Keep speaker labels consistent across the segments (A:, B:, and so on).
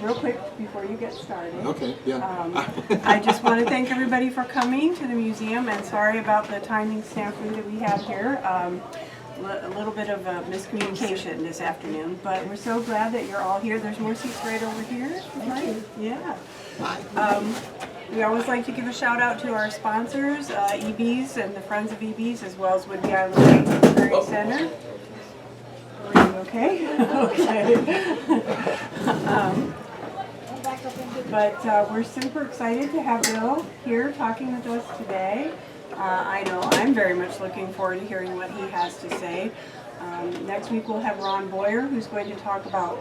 A: Real quick, before you get started.
B: Okay, yeah.
A: I just want to thank everybody for coming to the museum, and sorry about the timing snafu that we had here. A little bit of a miscommunication this afternoon, but we're so glad that you're all here. There's more seats right over here.
B: Thank you.
A: Yeah. We always like to give a shout out to our sponsors, EBs and the Friends of EBs, as well as Whidbey Island Lake Experience Center. Are you okay? Okay. But we're super excited to have Bill here talking with us today. I know I'm very much looking forward to hearing what he has to say. Next week we'll have Ron Boyer, who's going to talk about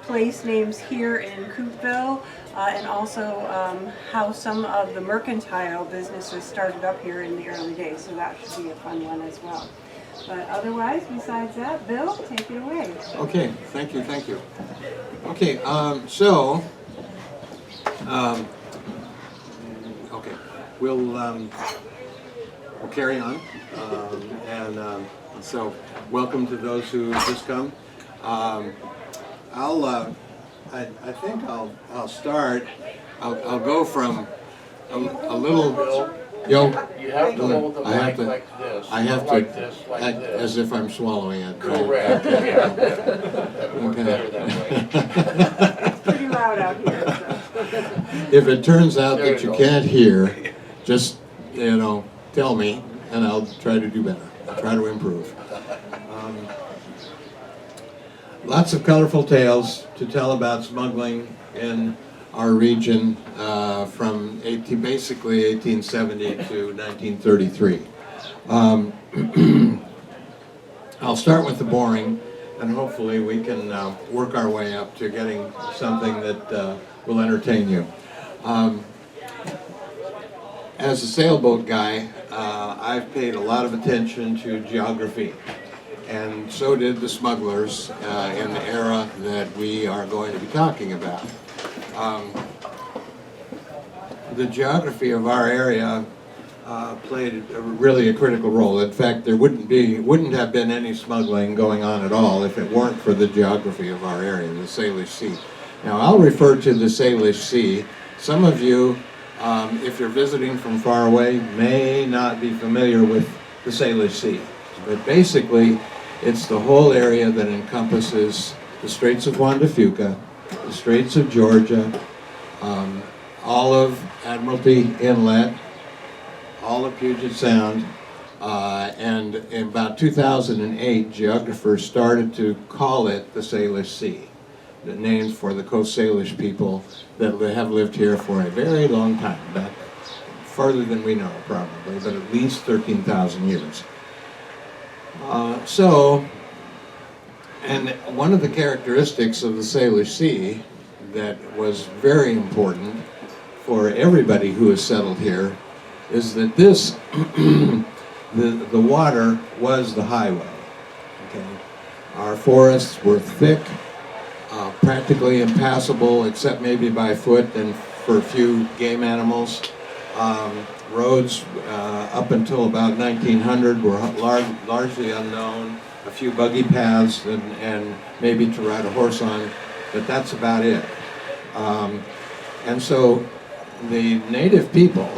A: place names here in Coopville, and also how some of the mercantile businesses started up here in the early days, so that should be a fun one as well. But otherwise, besides that, Bill, take it away.
B: Okay, thank you. Okay, okay, we'll carry on, so welcome to those who just come. I think I'll start. I'll go from a little.
C: You have to hold the mic
B: to,
C: like this.
B: I have
C: like
B: to,
C: this, like
B: act
C: this.
B: as if I'm swallowing it.
C: Correct.
B: Right?
C: Yeah. That works better that way.
A: It's pretty loud out here. So.
B: If it turns out
C: There
B: that
C: you
B: you
C: go.
B: can't hear, just tell me, and I'll try to do better. I'll try to improve. Lots of colorful tales to tell about smuggling in our region from basically 1870 to 1933. I'll start with the boring, and hopefully we can work our way up to getting something that will entertain you. As a sailboat guy, I've paid a lot of attention to geography, and so did the smugglers in the era that we are going to be talking about. The geography of our area played really a critical role. In fact, there wouldn't have been any smuggling going on at all if it weren't for the geography of our area, the Salish Sea. Now, I'll refer to the Salish Sea. Some of you, if you're visiting from far away, may not be familiar with the Salish Sea. But basically, it's the whole area that encompasses the Straits of Juan de Fuca, the Straits of Georgia, all of Admiralty Inlet, all of Puget Sound, and in about 2008, geographers started to call it the Salish Sea, the name for the Coast Salish people that have lived here for a very long time, back farther than we know probably, but at least 13,000 years. And one of the characteristics of the Salish Sea that was very important for everybody who has settled here is that this, the water was the highway. Okay, our forests were thick, practically impassable except maybe by foot and for a few game animals. Roads up until about 1900 were largely unknown. A few buggy paths and maybe to ride a horse on, but that's about it. And so the native people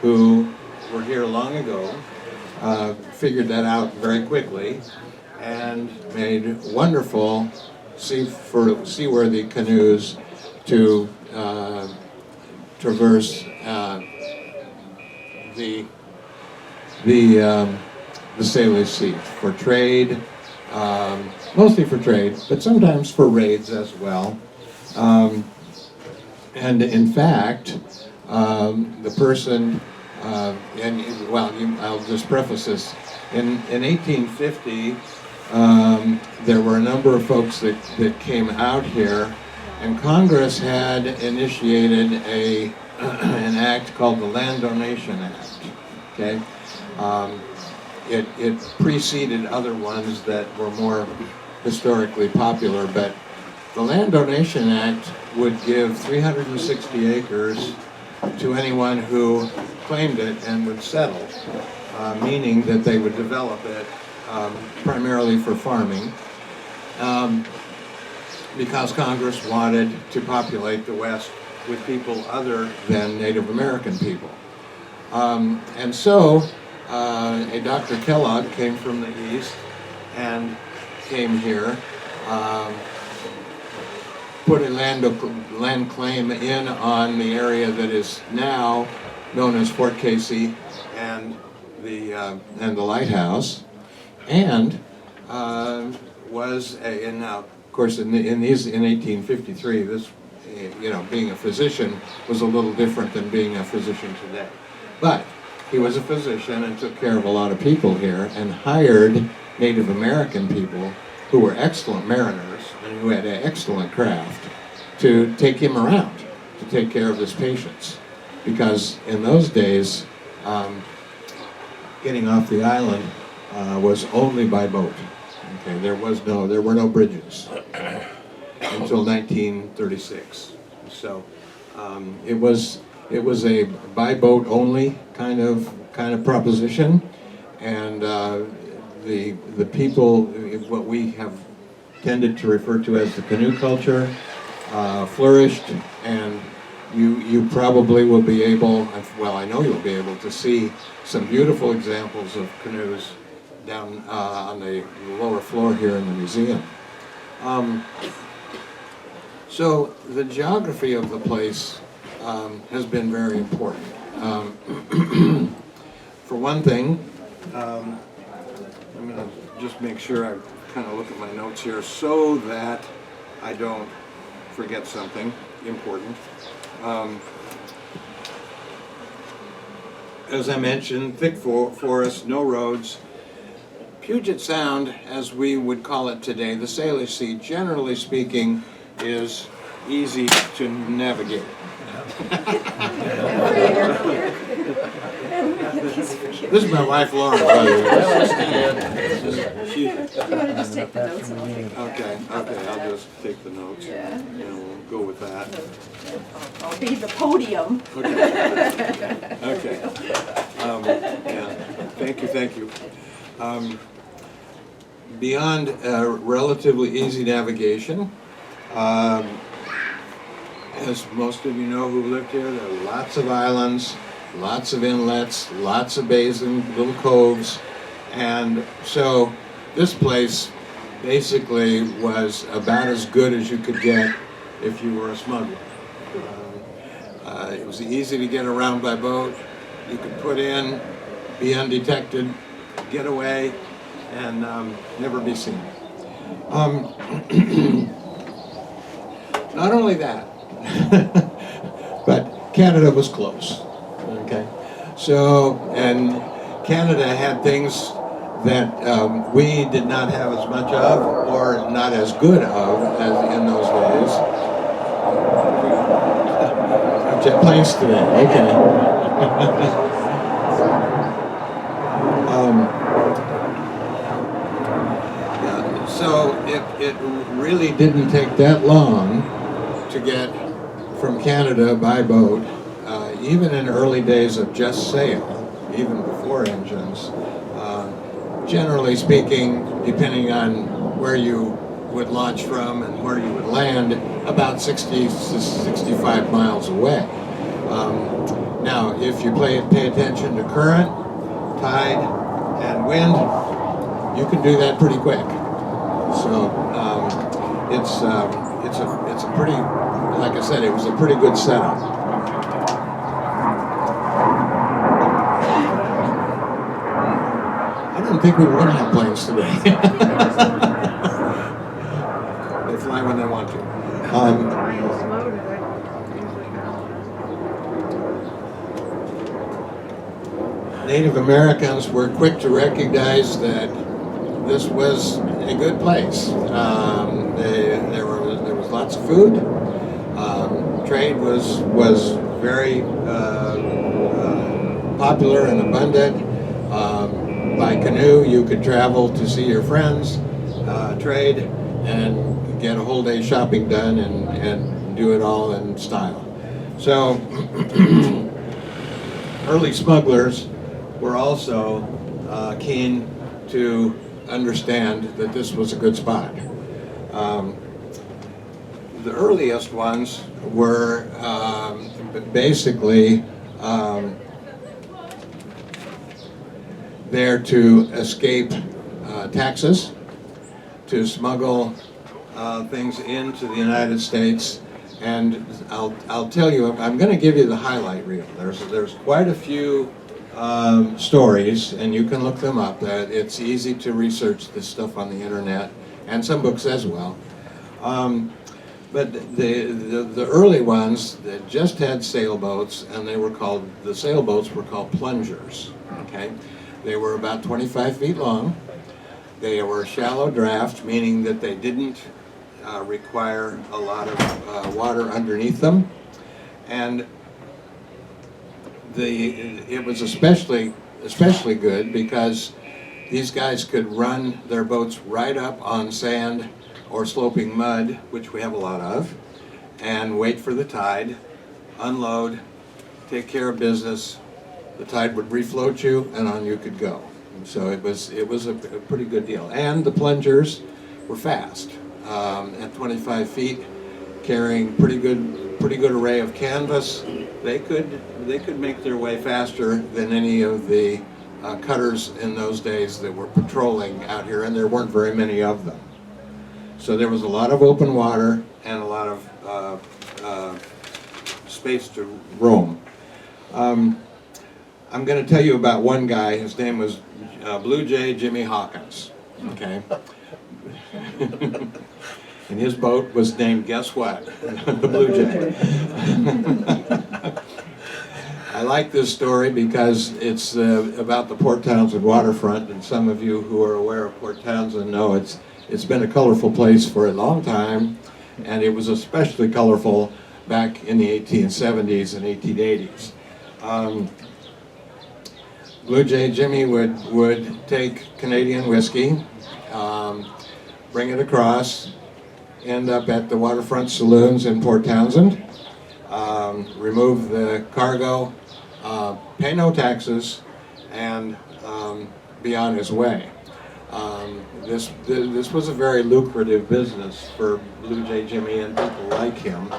B: who were here long ago figured that out very quickly and made wonderful seaworthy canoes to traverse the Salish Sea for trade, mostly for trade, but sometimes for raids as well. And in fact, the person, I'll just preface this. In 1850, there were a number of folks that came out here, and Congress had initiated an act called the Land Donation Act. Okay, it preceded other ones that were more historically popular, but the Land Donation Act would give 360 acres to anyone who claimed it and would settle, meaning that they would develop it primarily for farming. because Congress wanted to populate the West with people other than Native American people. And so a Dr. Kellogg came from the East and came here, put a land claim in on the area that is now known as Fort Casey and the lighthouse, and was and now of course in 1853 this being a physician was a little different than being a physician today, but he was a physician and took care of a lot of people here and hired Native American people who were excellent mariners and who had an excellent craft to take him around to take care of his patients, because in those days getting off the island was only by boat. Okay, there were no bridges until 1936. So it was a by boat only kind of proposition, and the people, what we have tended to refer to as the canoe culture, flourished, and you probably will be able, well, I know you'll be able to see some beautiful examples of canoes down on the lower floor here in the museum. So the geography of the place has been very important. For one thing, I'm going to just make sure I kind of look at my notes here so that I don't forget something important. As I mentioned, thick forest, no roads. Puget Sound, as we would call it today, the Salish Sea, generally speaking, is easy to navigate. This is my wife, Laura, by the way.
D: You want to just take the notes and I'll take the
B: Okay, I'll just take the notes.
D: Yeah.
B: And we'll go with that.
D: I'll be the podium.
B: Okay. Yeah. Thank you. Beyond relatively easy navigation, as most of you know who lived here, there are lots of islands, lots of inlets, lots of bays and little coves, and so this place basically was about as good as you could get if you were a smuggler. It was easy to get around by boat. You could put in, be undetected, get away, and never be seen. Not only that, but Canada was close. Okay, so and Canada had things that we did not have as much of, or not as good of, as in those days. Jet planes today. Okay. So it really didn't take that long to get from Canada by boat, even in early days of just sail, even before engines. Generally speaking, depending on where you would launch from and where you would land, about 60 to 65 miles away. Now, if you pay attention to current, tide, and wind, you can do that pretty quick. So it's a pretty, like I said, it was a pretty good setup. I don't think we want to have planes today. They fly when they want to. Native Americans were quick to recognize that this was a good place. There was lots of food. Trade was very popular and abundant. By canoe, you could travel to see your friends, trade, and get a whole day shopping done and do it all in style. So early smugglers were also keen to understand that this was a good spot. the earliest ones were basically there to escape taxes, to smuggle things into the United States. And I'll tell you, I'm going to give you the highlight reel. There's quite a few stories, and you can look them up. It's easy to research this stuff on the internet, and some books as well. But the early ones that just had sailboats, and the sailboats were called plungers. Okay, they were about 25 feet long. They were shallow draft, meaning that they didn't require a lot of water underneath them, and it was especially good because these guys could run their boats right up on sand or sloping mud, which we have a lot of, and wait for the tide, unload, take care of business. The tide would refloat you, and on you could go. So it was a pretty good deal. And the plungers were fast. At 25 feet, carrying pretty good array of canvas, they could make their way faster than any of the cutters in those days that were patrolling out here, and there weren't very many of them. So there was a lot of open water and a lot of space to roam. I'm going to tell you about one guy. His name was Blue Jay Jimmy Hawkins. Okay. And his boat was named, guess what? The Blue Jay. I like this story because it's about the Port Townsend waterfront, and some of you who are aware of Port Townsend know it's been a colorful place for a long time, and it was especially colorful back in the 1870s and 1880s. Blue Jay Jimmy would take Canadian whiskey, bring it across, end up at the waterfront saloons in Port Townsend, remove the cargo, pay no taxes, and be on his way. This was a very lucrative business for Blue Jay Jimmy and people like him.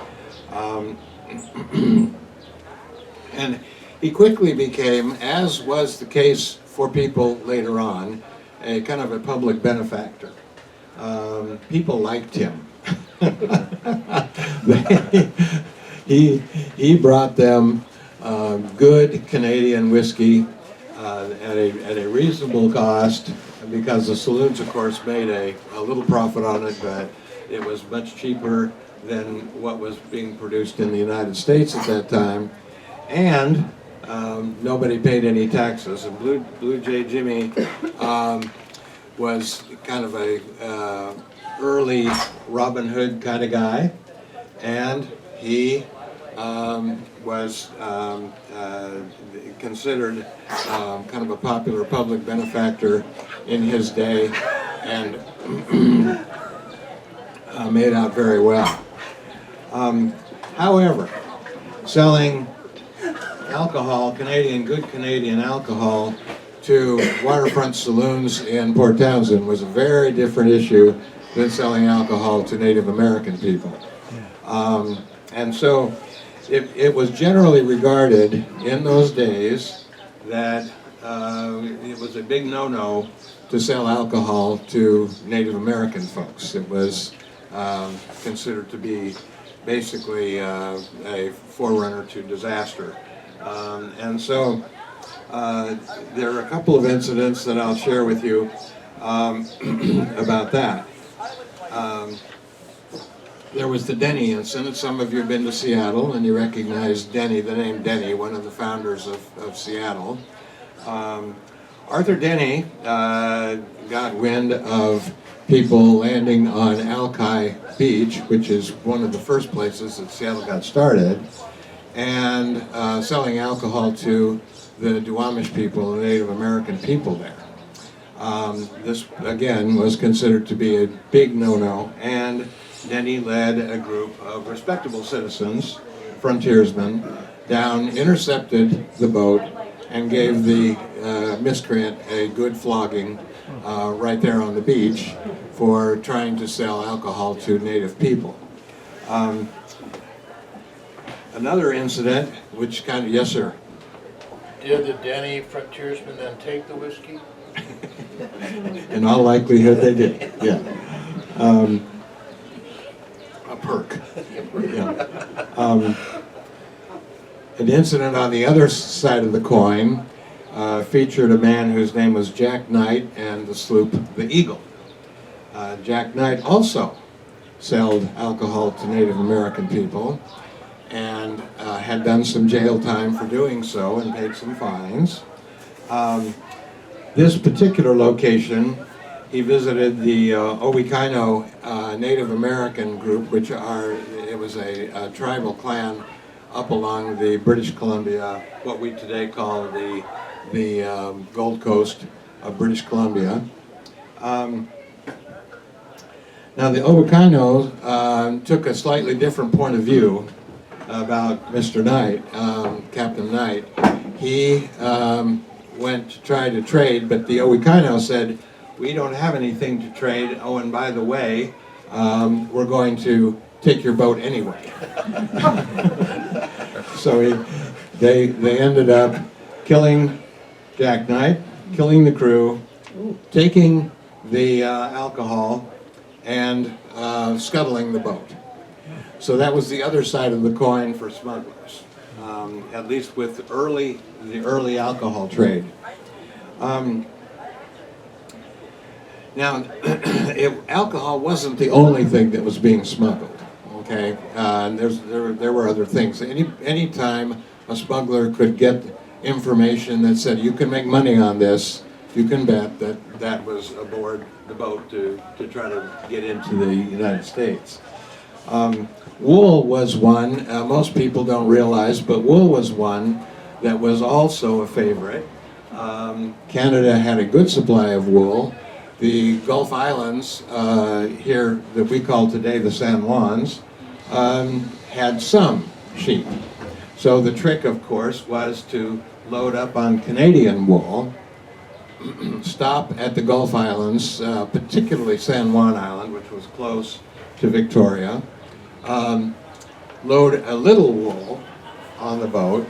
B: And he quickly became, as was the case for people later on, a kind of a public benefactor. People liked him. He brought them good Canadian whiskey at a reasonable cost, because the saloons, of course, made a little profit on it, but it was much cheaper than what was being produced in the United States at that time, and nobody paid any taxes. And Blue Jay Jimmy was kind of a early Robin Hood kind of guy, and he was considered kind of a popular public benefactor in his day, and made out very well. However, selling alcohol, good Canadian alcohol, to waterfront saloons in Port Townsend was a very different issue than selling alcohol to Native American people. And so it was generally regarded in those days that it was a big no-no to sell alcohol to Native American folks. It was considered to be basically a forerunner to disaster. And so there are a couple of incidents that I'll share with you about that. There was the Denny incident. Some of you have been to Seattle and you recognize Denny, the name Denny, one of the founders of Seattle. Arthur Denny got wind of people landing on Alki Beach, which is one of the first places that Seattle got started, and selling alcohol to the Duwamish people, the Native American people there. This, again, was considered to be a big no-no, and Denny led a group of respectable citizens, frontiersmen, down, intercepted the boat, and gave the miscreant a good flogging right there on the beach for trying to sell alcohol to Native people. Um, Another incident, which kind of, yes, sir.
C: Did the Denny frontiersmen then take the whiskey?
B: In all likelihood, they did, yeah. A perk. Yeah. An incident on the other side of the coin featured a man whose name was Jack Knight and the sloop the Eagle. Jack Knight also sold alcohol to Native American people and had done some jail time for doing so and paid some fines. This particular location, he visited the Owikaino Native American group, which it was a tribal clan up along the British Columbia, what we today call the Gold Coast of British Columbia. Now the Owikaino took a slightly different point of view about Mr. Knight, Captain Knight. He went to try to trade, but the Owikaino said, "We don't have anything to trade. Oh, and by the way, we're going to take your boat anyway." So they ended up killing Jack Knight, killing the crew, taking the alcohol, and scuttling the boat. So that was the other side of the coin for smugglers, at least with the early alcohol trade. Now, alcohol wasn't the only thing that was being smuggled. Okay, there were other things. Any time a smuggler could get information that said you can make money on this, you can bet that was aboard the boat to try to get into the United States. Wool was one, most people don't realize, but wool was one that was also a favorite. Canada had a good supply of wool. The Gulf Islands, here that we call today the San Juans, had some sheep. So the trick, of course, was to load up on Canadian wool, stop at the Gulf Islands, particularly San Juan Island, which was close to Victoria, load a little wool on the boat,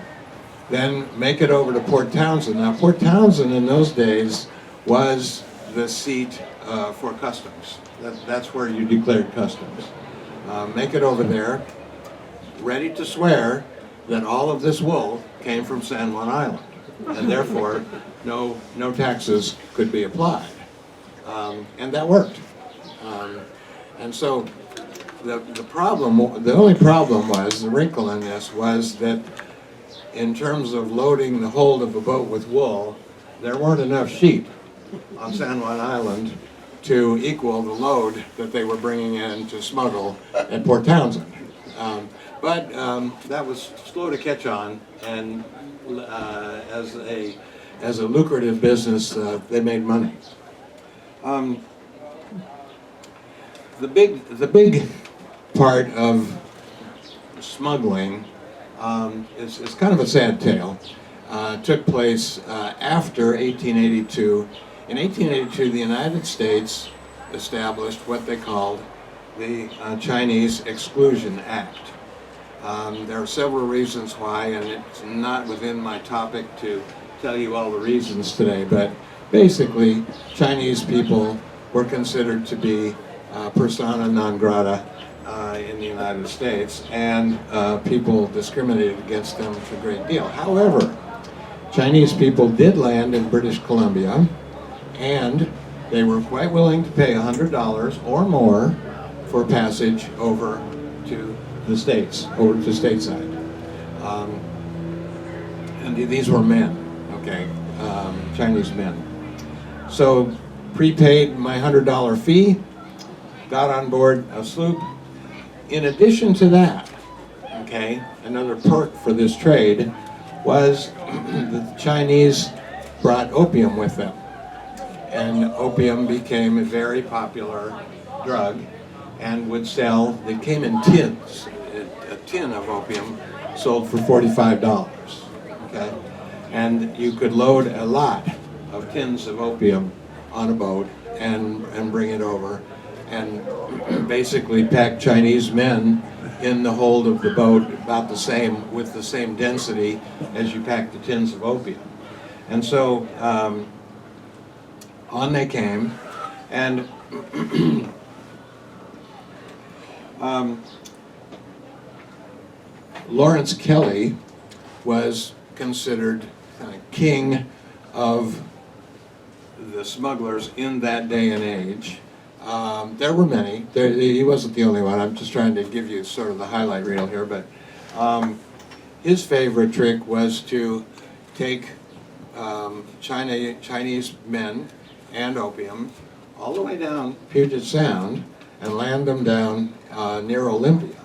B: then make it over to Port Townsend. Now, Port Townsend in those days was the seat for customs. That's where you declared customs. Make it over there, ready to swear that all of this wool came from San Juan Island, and therefore no taxes could be applied. And that worked. And so the only problem was, the wrinkle in this was that in terms of loading the hold of a boat with wool, there weren't enough sheep on San Juan Island to equal the load that they were bringing in to smuggle at Port Townsend. But that was slow to catch on, and as a lucrative business, they made money. The big part of smuggling is kind of a sad tale. Took place after 1882. In 1882, the United States established what they called the Chinese Exclusion Act. There are several reasons why, and it's not within my topic to tell you all the reasons today, but basically, Chinese people were considered to be persona non grata in the United States, and people discriminated against them a great deal. However, Chinese people did land in British Columbia, and they were quite willing to pay $100 or more for passage over to the States, over to stateside. And these were men, okay, Chinese men. So prepaid my $100 fee, got on board a sloop. In addition to that, okay, another perk for this trade was the Chinese brought opium with them. And opium became a very popular drug and would sell, they came in tins. A tin of opium sold for $45, okay? And you could load a lot of tins of opium on a boat and bring it over, and basically pack Chinese men in the hold of the boat about the same, with the same density as you pack the tins of opium. And so on they came, and Lawrence Kelly was considered king of the smugglers in that day and age. There were many. He wasn't the only one. I'm just trying to give you sort of the highlight reel here, but his favorite trick was to take Chinese men and opium all the way down Puget Sound and land them down near Olympia.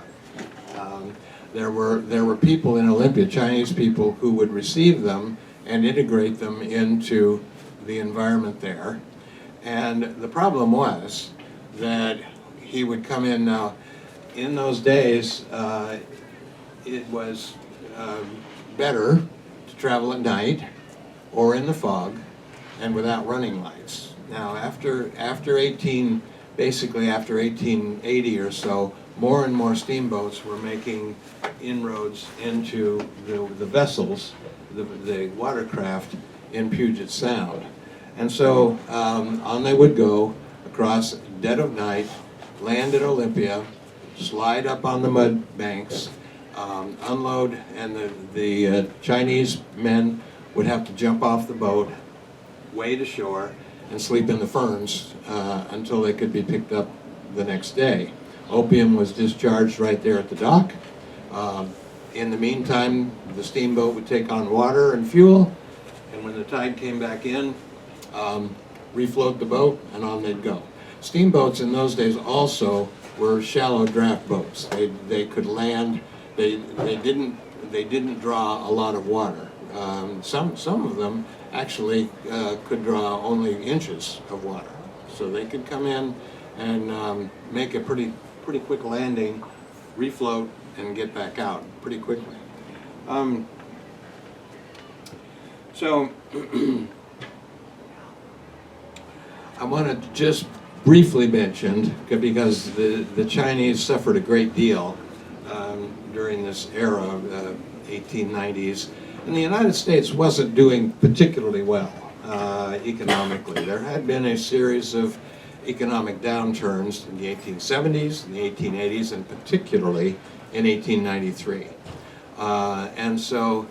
B: There were people in Olympia, Chinese people, who would receive them and integrate them into the environment there. And the problem was that he would come in. Now, in those days, it was better to travel at night or in the fog and without running lights. Now, after 1880 or so, more and more steamboats were making inroads into the vessels, the watercraft in Puget Sound. And so on they would go across dead of night, land at Olympia, slide up on the mud banks, unload, and the Chinese men would have to jump off the boat, wade ashore, and sleep in the ferns until they could be picked up the next day. Opium was discharged right there at the dock. In the meantime, the steamboat would take on water and fuel, and when the tide came back in, refloat the boat, and on they'd go. Steamboats in those days also were shallow draft boats. They could land. They didn't draw a lot of water. Some of them actually could draw only inches of water, so they could come in and make a pretty quick landing, refloat, and get back out pretty quickly. So I want to just briefly mention, because the Chinese suffered a great deal during this era of the 1890s, and the United States wasn't doing particularly well economically. There had been a series of economic downturns in the 1870s, in the 1880s, and particularly in 1893. And so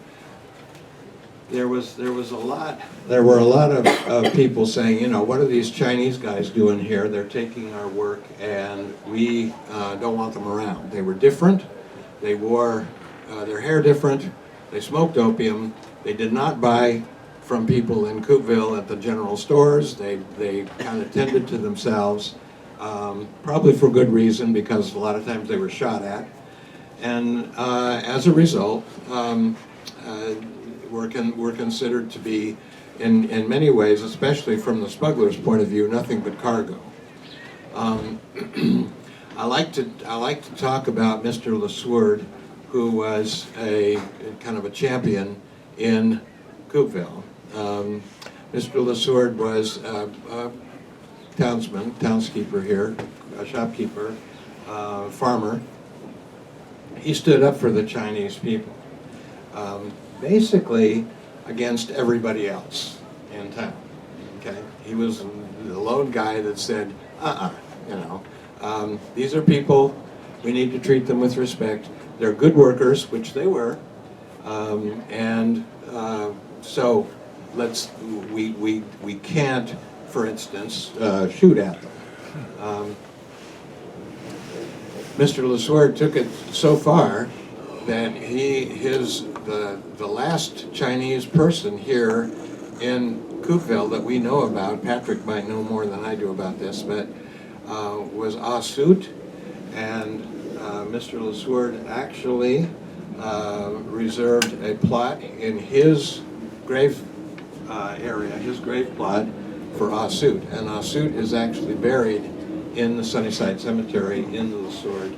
B: there were a lot of people saying, you know, what are these Chinese guys doing here? They're taking our work, and we don't want them around. They were different. They wore their hair different. They smoked opium. They did not buy from people in Coupeville at the general stores. They kind of tended to themselves, probably for good reason, because a lot of times they were shot at. And as a result, were considered to be, in many ways, especially from the smuggler's point of view, nothing but cargo. I like to talk about Mr. LeSword, who was a kind of a champion in Coupeville. Mr. LeSword was a townskeeper here, a shopkeeper, farmer. He stood up for the Chinese people, basically against everybody else in town. Okay, he was the lone guy that said, you know, these are people. We need to treat them with respect. They're good workers, which they were, so we can't, for instance, shoot at them. Mr. LeSword took it so far that the last Chinese person here in Coupeville that we know about, Patrick might know more than I do about this, but was Asut, and Mr. LeSword actually reserved a plot in his grave area, his grave plot, for Asut, and Asut is actually buried in the Sunnyside Cemetery in the LeSword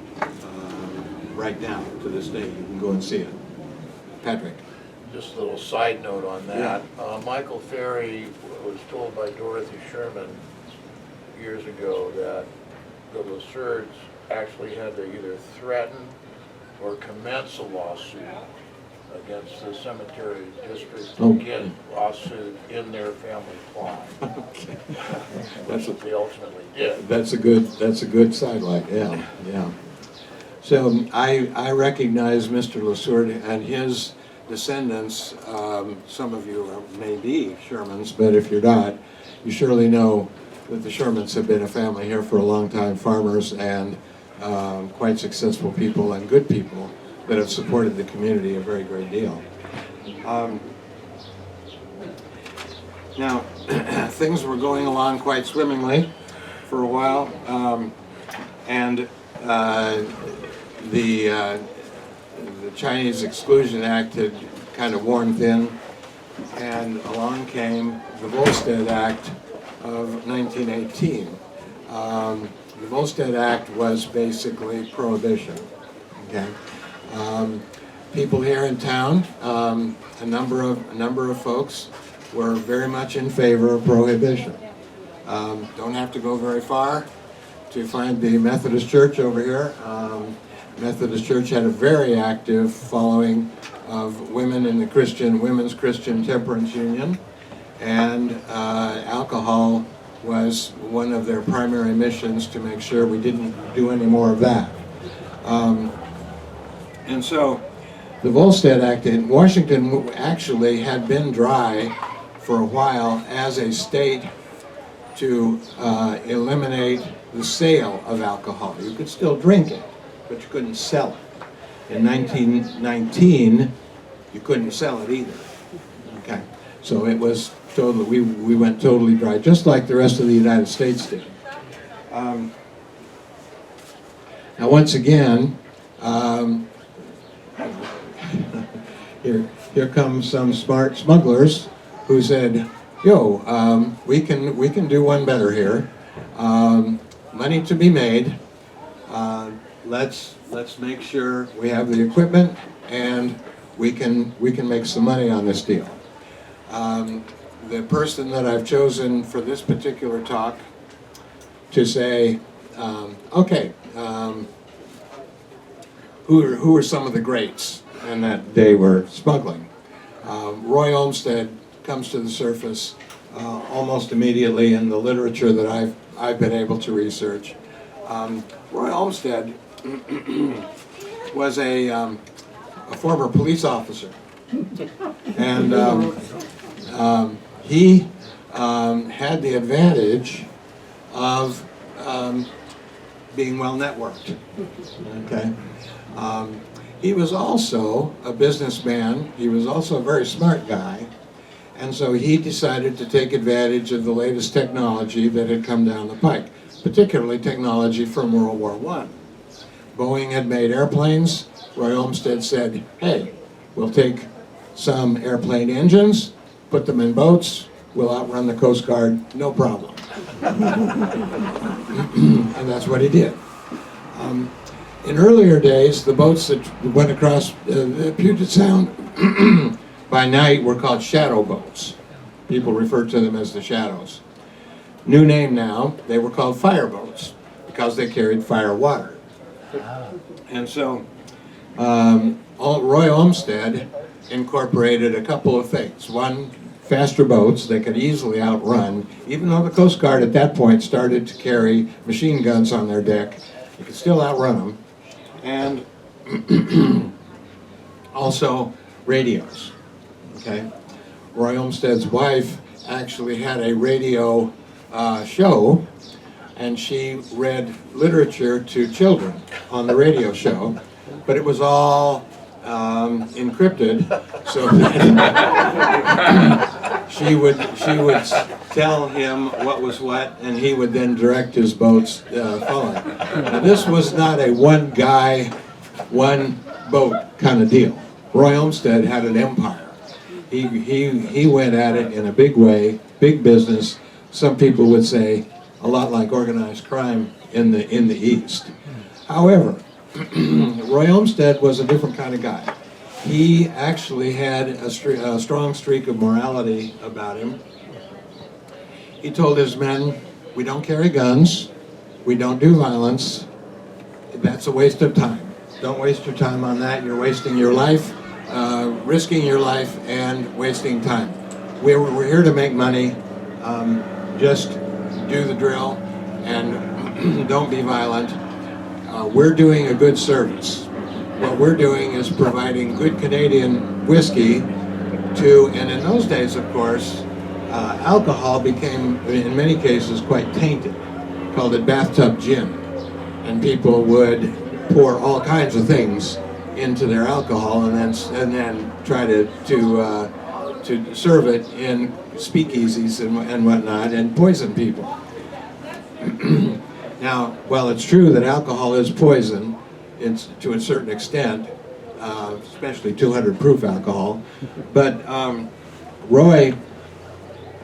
B: right now to this day. You can go and see it. Patrick.
C: Just a little side note on that. Yeah. Michael Ferry was told by Dorothy Sherman years ago that the LeSwords actually had to either threaten or commence a lawsuit against the cemetery district
B: Oh.
C: to get lawsuit in their family plot.
B: Okay.
C: That's what they ultimately did.
B: That's a good sidelight, yeah, yeah. So I recognize Mr. Lasourde and his descendants. Some of you may be Shermans, but if you're not, you surely know that the Shermans have been a family here for a long time, farmers and quite successful people and good people that have supported the community a very great deal. Now, things were going along quite swimmingly for a while, and the Chinese Exclusion Act had kind of worn thin, and along came the Volstead Act of 1918. The Volstead Act was basically prohibition. Okay, people here in town, a number of folks were very much in favor of prohibition. Don't have to go very far to find the Methodist Church over here. Methodist Church had a very active following of women in the Women's Christian Temperance Union, and alcohol was one of their primary missions to make sure we didn't do any more of that. And so the Volstead Act in Washington actually had been dry for a while as a state to eliminate the sale of alcohol. You could still drink it, but you couldn't sell it. In 1919, you couldn't sell it either. Okay, so it was totally, we went totally dry, just like the rest of the United States did. Now once again, here come some smart smugglers who said, yo, we can do one better here. Money to be made. Let's make sure we have the equipment and we can make some money on this deal. The person that I've chosen for this particular talk to say, okay, who were some of the greats in that day were smuggling? Roy Olmsted comes to the surface almost immediately in the literature that I've been able to research. Roy Olmsted was a former police officer, and he had the advantage of being well networked. Okay. He was also a businessman. He was also a very smart guy. And so he decided to take advantage of the latest technology that had come down the pike, particularly technology from World War I. Boeing had made airplanes. Roy Olmsted said, hey, we'll take some airplane engines, put them in boats, we'll outrun the Coast Guard, no problem. And that's what he did. In earlier days, the boats that went across the Puget Sound by night were called shadow boats. People refer to them as the shadows. New name now, they were called fire boats because they carried fire water. And so Roy Olmsted incorporated a couple of things. One, faster boats they could easily outrun, even though the Coast Guard at that point started to carry machine guns on their deck, you could still outrun them. And also radios. Okay, Roy Olmsted's wife actually had a radio show, and she read literature to children on the radio show, but it was all encrypted, so that she would tell him what was what, and he would then direct his boats following. Now this was not a one guy, one boat kind of deal. Roy Olmsted had an empire. He went at it in a big way, big business. Some people would say a lot like organized crime in the East. However, Roy Olmsted was a different kind of guy. He actually had a strong streak of morality about him. He told his men, we don't carry guns, we don't do violence, that's a waste of time. Don't waste your time on that. You're wasting your life, risking your life, and wasting time. We're here to make money. Just do the drill and don't be violent. We're doing a good service. What we're doing is providing good Canadian whiskey to, and in those days, of course, alcohol became, in many cases, quite tainted. Called it bathtub gin. And people would pour all kinds of things into their alcohol and then try to serve it in speakeasies and whatnot and poison people. Now, while it's true that alcohol is poison, it's to a certain extent, especially 200 proof alcohol, but Roy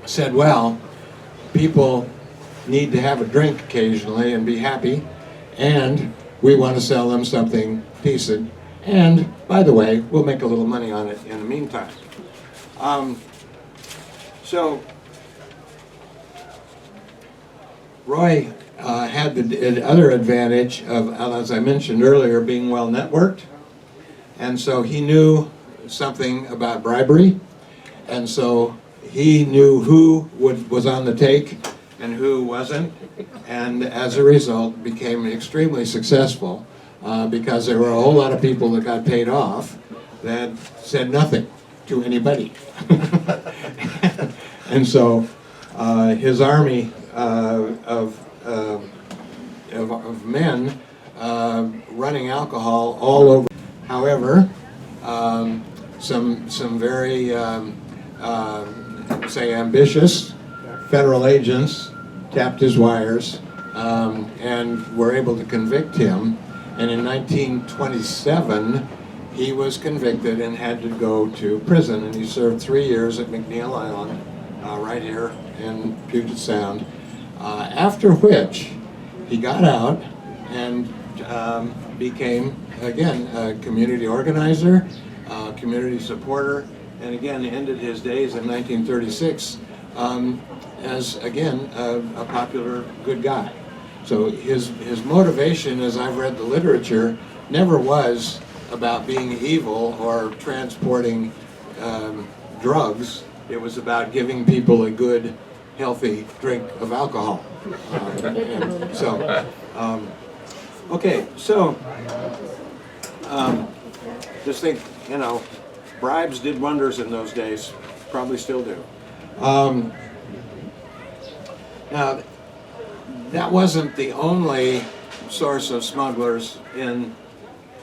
B: said, well, people need to have a drink occasionally and be happy, and we want to sell them something decent, and by the way, we'll make a little money on it in the meantime. So Roy had the other advantage of, as I mentioned earlier, being well networked, and so he knew something about bribery, and so he knew who was on the take and who wasn't, and as a result became extremely successful because there were a whole lot of people that got paid off that said nothing to anybody. And so his army of men running alcohol all over. However, some very say ambitious federal agents tapped his wires and were able to convict him. And in 1927, he was convicted and had to go to prison. And he served 3 years at McNeil Island, right here in Puget Sound. After which, he got out and became, again, a community organizer, community supporter, and again ended his days in 1936 as, again, a popular good guy. So his motivation, as I've read the literature, never was about being evil or transporting drugs. It was about giving people a good, healthy drink of alcohol. Okay, so just think, you know, bribes did wonders in those days, probably still do. Now, that wasn't the only source of smugglers in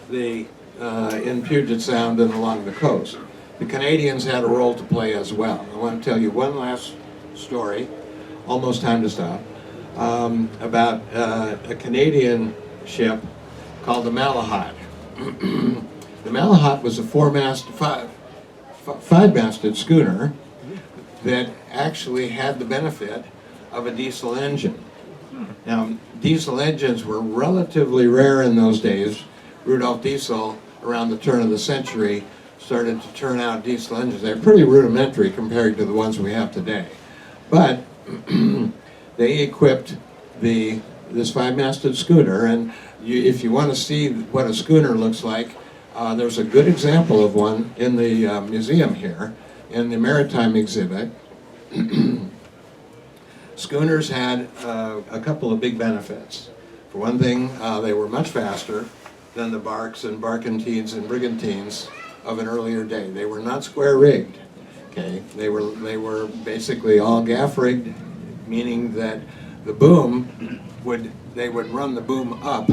B: Puget Sound and along the coast. The Canadians had a role to play as well. I want to tell you one last story, almost time to stop, about a Canadian ship called the Malahide. The Malahide was a five-masted schooner that actually had the benefit of a diesel engine. Now, diesel engines were relatively rare in those days. Rudolf Diesel, around the turn of the century, started to turn out diesel engines. They're pretty rudimentary compared to the ones we have today. But they equipped this five-masted schooner, and if you want to see what a schooner looks like, there's a good example of one in the museum here, in the maritime exhibit. Schooners had a couple of big benefits. For one thing, they were much faster than the barks and barkentines and brigantines of an earlier day. They were not square-rigged. Okay, they were basically all gaff-rigged, meaning that the boom they would run the boom up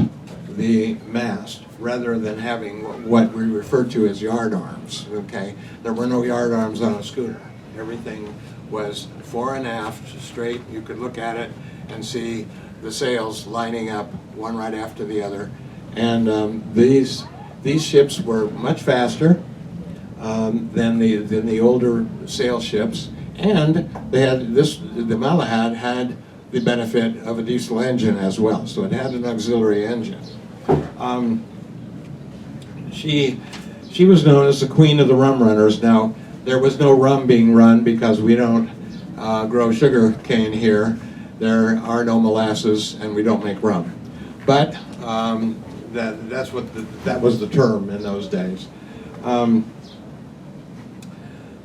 B: the mast rather than having what we refer to as yard arms. Okay, there were no yard arms on a schooner. Everything was fore and aft, straight. You could look at it and see the sails lining up one right after the other. And these ships were much faster than the older sail ships, and they had the Malahide had the benefit of a diesel engine as well, so it had an auxiliary engine. She was known as the Queen of the Rum Runners. Now, there was no rum being run because we don't grow sugar cane here. There are no molasses, and we don't make rum. But that was the term in those days.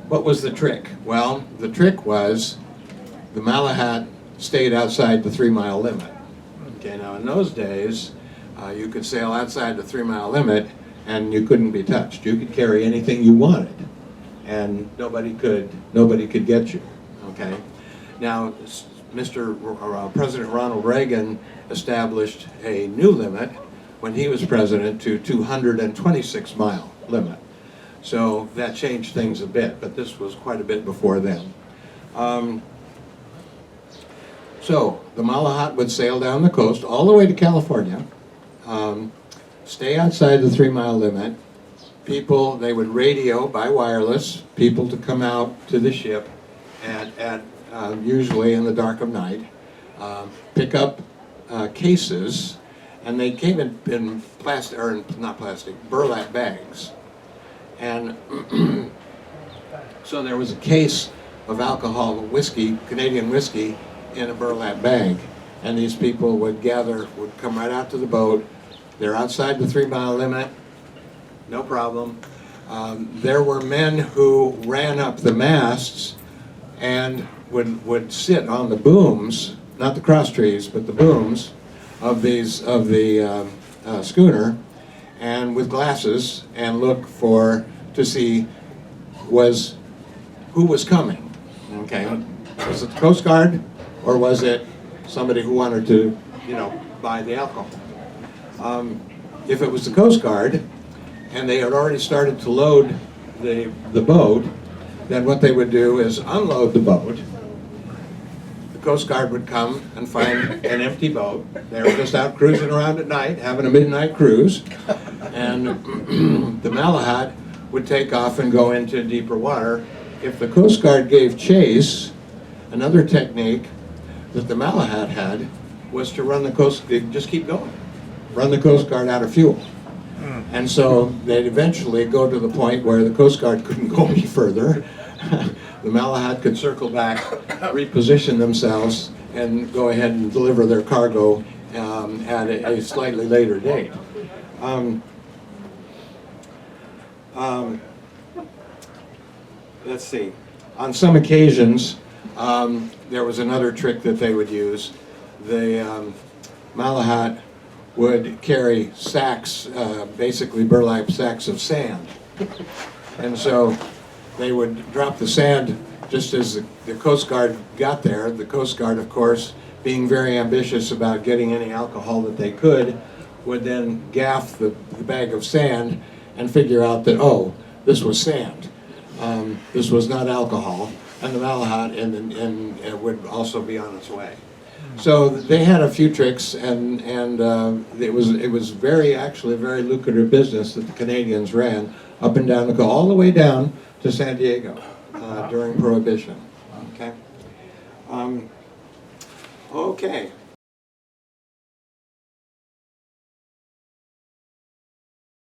B: What was the trick? Well, the trick was the Malahat stayed outside the 3-mile limit. Okay, now in those days, you could sail outside the 3-mile limit and you couldn't be touched. You could carry anything you wanted, and nobody could get you. Okay, now President Ronald Reagan established a new limit when he was president to 226-mile limit. So that changed things a bit, but this was quite a bit before then. So the Malahat would sail down the coast all the way to California, stay outside the 3-mile limit. People, they would radio by wireless people to come out to the ship at usually in the dark of night, pick up cases, and they came in plastic, or not plastic, burlap bags. And so there was a case of alcohol, whiskey, Canadian whiskey, in a burlap bag. And these people would come right out to the boat. They're outside the 3-mile limit, no problem. There were men who ran up the masts and would sit on the booms, not the cross trees, but the booms of the schooner, and with glasses, and look to see who was coming. Okay, was it the Coast Guard, or was it somebody who wanted to, buy the alcohol? If it was the Coast Guard, and they had already started to load the boat, then what they would do is unload the boat. The Coast Guard would come and find an empty boat. They were just out cruising around at night, having a midnight cruise, and the Malahat would take off and go into deeper water. If the Coast Guard gave chase, another technique that the Malahat had was to just keep going, run the Coast Guard out of fuel. And so they'd eventually go to the point where the Coast Guard couldn't go any further. The Malahat could circle back, reposition themselves, and go ahead and deliver their cargo at a slightly later date. Let's see. On some occasions, there was another trick that they would use. The Malahat would carry sacks, basically burlap sacks of sand. And so they would drop the sand just as the Coast Guard got there. The Coast Guard, of course, being very ambitious about getting any alcohol that they could, would then gaff the bag of sand and figure out that, oh, this was sand. This was not alcohol. And the Malahat and would also be on its way. So they had a few tricks, and it was actually a very lucrative business that the Canadians ran up and down all the way down to San Diego during Prohibition. Okay. Okay.